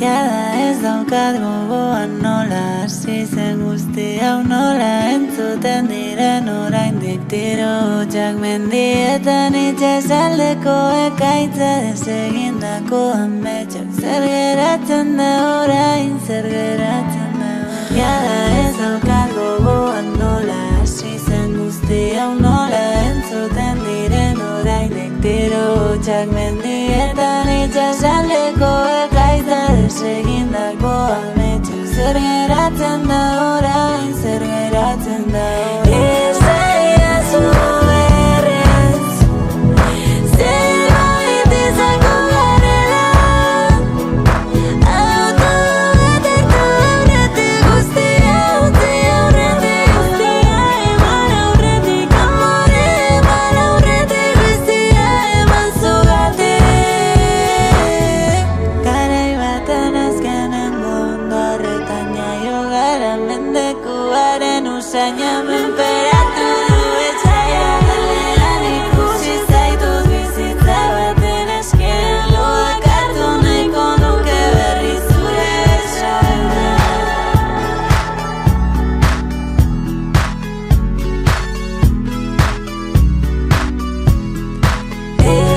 Jada ez daukat gogoan nola hasi zen guzti hau nola entzuten diren oraindik tiro hutsak mendietan itsasaldeko ekaitza desegindako ametsak zer geratzen da orain, zer geratzen da orain. Jada ez daukat gogoan nola hasi zen guzti hau nola entzuten diren oraindik tiro hutsak mendietan itsasaldeko ekaitza desegindako ametsak zer geratzen da orain, zer geratzen da orain. Esaidazu berriz zerbait izango garela auto batek aurretik guztia utzi aurretik guztia eman aurretik amore eman aurretik guztia eman zugatik garai baten azkenengo ondarretan jaio gara mendekuaren usaina menperatu du etxaia galeran ikusi zaitut bizitza baten eskean loak hartu nahiko nuke berri zure besoena.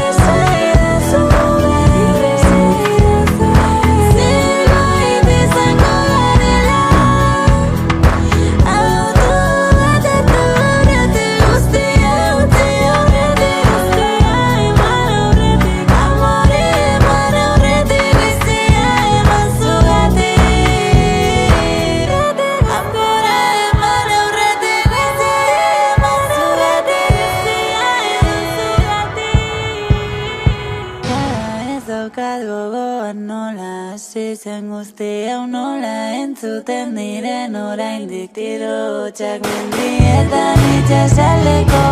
Esaidazu berriz zerbait izango garela auto batek aurretik guztia utzi aurretik guztia eman aurretik amore eman aurretik bizia eman zugatik amore eman aurretik bizia eman zugatik Jada ez daukat gogoan nola hasi zen guzti hau nola entzuten diren oraindik tiro hutsak mendietan itsasaldeko